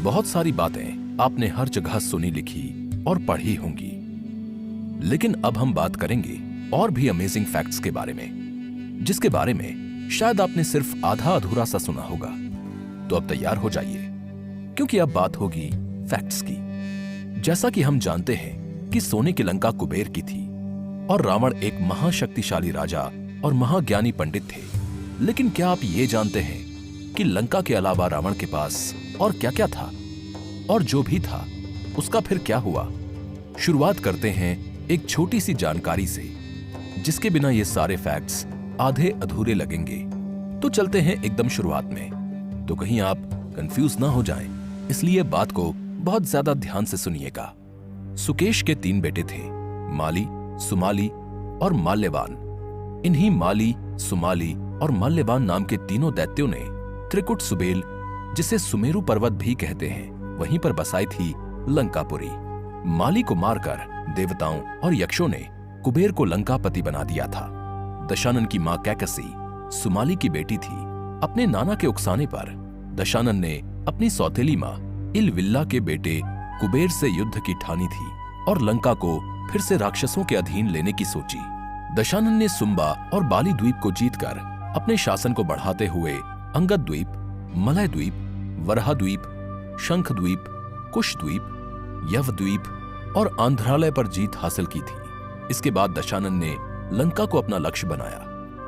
बहुत सारी बातें आपने हर जगह सुनी लिखी और पढ़ी होंगी, लेकिन अब हम बात करेंगे और भी अमेजिंग फैक्ट्स के बारे में, जिसके बारे में शायद आपने सिर्फ आधा अधूरा सा सुना होगा। तो अब तैयार हो जाइए, क्योंकि अब बात होगी फैक्ट्स की। जैसा कि हम जानते हैं कि सोने की लंका कुबेर की थी और रावण एक महाशक्तिशाली राजा और महाज्ञानी पंडित थे। लेकिन क्या आप ये जानते हैं कि लंका के अलावा रावण के पास और क्या क्या था, और जो भी था उसका फिर क्या हुआ? शुरुआत करते हैं एक छोटी सी जानकारी से, जिसके बिना ये सारे फैक्ट्स आधे अधूरे लगेंगे। तो चलते हैं एकदम शुरुआत में, तो कहीं आप कंफ्यूज ना हो जाएं, इसलिए बात को बहुत ज्यादा ध्यान से सुनिएगा। सुकेश के 3 बेटे थे, माली, सुमाली और माल्यवान। इन्हीं माली, सुमाली और माल्यवान नाम के तीनों दैत्यों ने त्रिकुट सुबेल, जिसे सुमेरु पर्वत भी कहते हैं, वहीं पर बसाई थी लंकापुरी। माली को मारकर देवताओं और यक्षों ने कुबेर को लंकापति बना दिया था। दशानन की मां कैकसी सुमाली की बेटी थी। अपने नाना के उकसाने पर दशानन ने अपनी सौतेली मां इलविल्ला के बेटे कुबेर से युद्ध की ठानी थी और लंका को फिर से राक्षसों के अधीन लेने की सोची। दशानन ने सुम्बा और बाली द्वीप को जीतकर अपने शासन को बढ़ाते हुए अंगद द्वीप, मलय द्वीप, वरहा द्वीप, शंख द्वीप, कुश द्वीप, यव द्वीप और आंध्रालय पर जीत हासिल की थी। इसके बाद दशानन ने लंका को अपना लक्ष्य बनाया।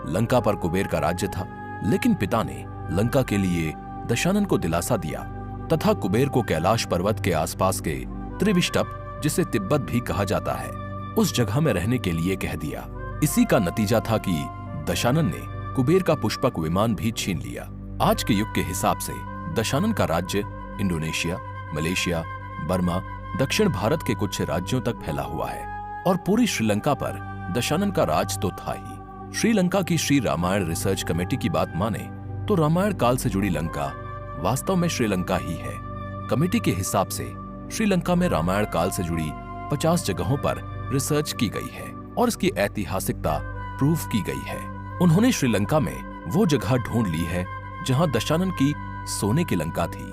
लंका पर कुबेर का राज्य था, लेकिन पिता ने लंका के लिए दशानन को दिलासा दिया तथा कुबेर को कैलाश पर्वत के आसपास के त्रिविष्टप, जिसे तिब्बत भी कहा जाता है, उस जगह में रहने के लिए कह दिया। इसी का नतीजा था कि दशानन ने कुबेर का पुष्पक विमान भी छीन लिया। आज के युग के हिसाब से दशानन का राज्य इंडोनेशिया, मलेशिया, बर्मा, दक्षिण भारत के कुछ राज्यों तक फैला हुआ है और पूरी श्रीलंका पर दशानन का राज तो था ही। श्रीलंका की श्री रामायण रिसर्च कमेटी की बात माने तो रामायण काल से जुड़ी लंका वास्तव में श्रीलंका ही है। कमेटी के हिसाब से श्रीलंका में रामायण काल से जुड़ी 50 जगहों पर रिसर्च की गई है और इसकी ऐतिहासिकता प्रूफ की गई है। उन्होंने श्रीलंका में वो जगह ढूंढ ली है जहां दशानन की सोने की लंका थी।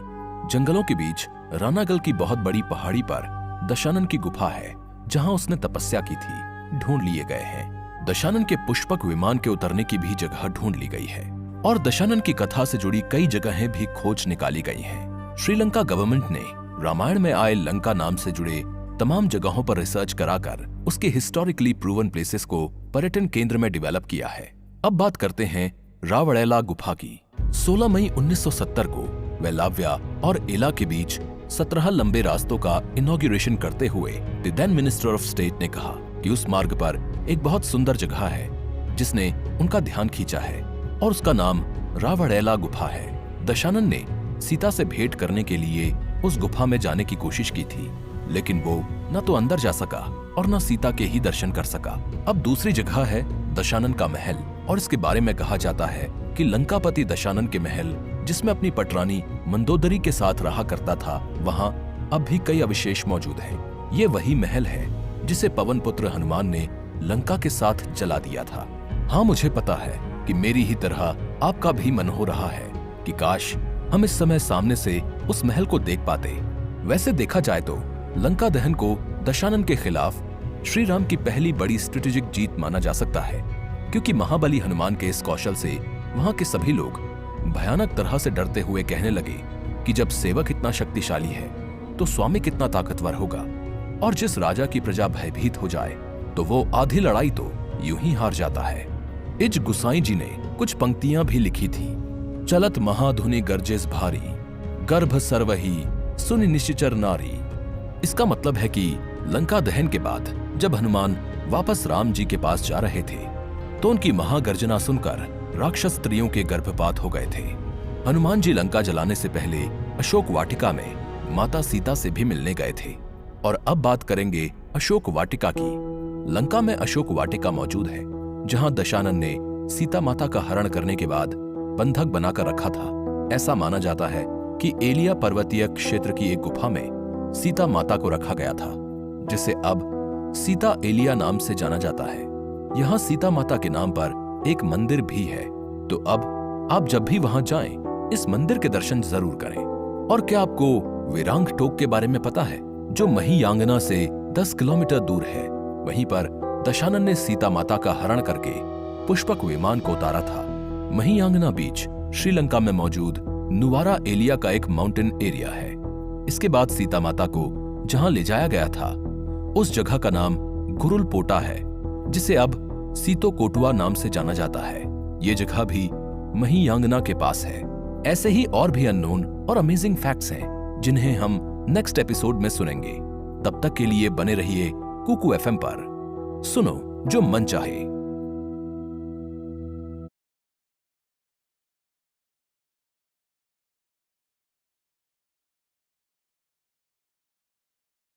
जंगलों के बीच रानागल की बहुत बड़ी पहाड़ी पर दशानन की गुफा है, जहां उसने तपस्या की थी, ढूंढ लिए गए हैं। दशानन के पुष्पक विमान के उतरने की भी जगह ढूंढ ली गई है और दशानन की कथा से जुड़ी कई जगहें भी खोज निकाली गई हैं। श्रीलंका गवर्नमेंट ने रामायण में आए लंका नाम से जुड़े तमाम जगहों पर रिसर्च कराकर उसके हिस्टोरिकली प्रूवन प्लेसेस को पर्यटन केंद्र में डेवलप किया है। अब बात करते हैं रावड़ैला गुफा की। 16 मई 1970 को वेलाव्या और एला के बीच 17 लंबे रास्तों का इनॉग्रेशन करते हुए the then minister of state ने कहा कि उस मार्ग पर एक बहुत सुंदर जगह है जिसने उनका ध्यान खींचा है और उसका नाम रावड़ैला गुफा है। दशानन ने सीता से भेंट करने के लिए उस गुफा में जाने की कोशिश की थी, लेकिन वो न तो अंदर जा सका और न सीता के ही दर्शन कर सका। अब दूसरी जगह है दशानन का महल, और इसके बारे में कहा जाता है कि लंकापति दशानन के महल, जिसमें अपनी पटरानी मंदोदरी के साथ रहा करता था, वहां अब भी कई अवशेष मौजूद हैं। ये वही महल है जिसे पवन पुत्र हनुमान ने लंका के साथ जला दिया था। हाँ, मुझे पता है कि मेरी ही तरह आपका भी मन हो रहा है कि काश हम इस समय सामने से उस महल को देख पाते। वैसे देखा जाए तो लंका दहन को दशानन के खिलाफ श्री राम की पहली बड़ी स्ट्रेटेजिक जीत माना जा सकता है, क्योंकि महाबली हनुमान के इस कौशल से वहां के सभी लोग भयानक तरह से डरते हुए कहने लगे कि जब सेवक इतना शक्तिशाली है तो स्वामी कितना ताकतवर होगा, और जिस राजा की प्रजा भयभीत हो जाए तो वो आधी लड़ाई तो यूं ही हार जाता है। इज गुसाई जी ने कुछ पंक्तियां भी लिखी थी। चलत महाधुनि गर्जेस भारी, गर्भ सर्वही सुनि निश्चर नारी। इसका मतलब है कि लंका दहन के बाद जब हनुमान वापस राम जी के पास जा रहे थे तो उनकी महागर्जना सुनकर राक्षस स्त्रियों के गर्भपात हो गए थे। हनुमान जी लंका जलाने से पहले अशोक वाटिका में माता सीता से भी मिलने गए थे। और अब बात करेंगे अशोक वाटिका की। लंका में अशोक वाटिका मौजूद है, जहां दशानन ने सीता माता का हरण करने के बाद बंधक बनाकर रखा था। ऐसा माना जाता है कि एलिया पर्वतीय क्षेत्र की एक गुफा में सीता माता को रखा गया था, जिसे अब सीता एलिया नाम से जाना जाता है। यहाँ सीता माता के नाम पर एक मंदिर भी है, तो अब आप जब भी वहां जाएं, इस मंदिर के दर्शन जरूर करें। और क्या आपको विरांगटोक के बारे में पता है, जो महियांगना से 10 किलोमीटर दूर है। वहीं पर दशानन ने सीता माता का हरण करके पुष्पक विमान को उतारा था। महियांगना बीच श्रीलंका में मौजूद नुवारा एलिया का एक माउंटेन एरिया है। इसके बाद सीता माता को जहां ले जाया गया था, उस जगह का नाम गुरुलपोटा है, जिसे अब सीतोकोटुआ नाम से जाना जाता है। ये जगह भी महियांगना के पास है। ऐसे ही और भी अननोन और अमेजिंग फैक्ट्स हैं, जिन्हें हम नेक्स्ट एपिसोड में सुनेंगे। तब तक के लिए बने रहिए कुकू एफएम पर। सुनो जो मन चाहे।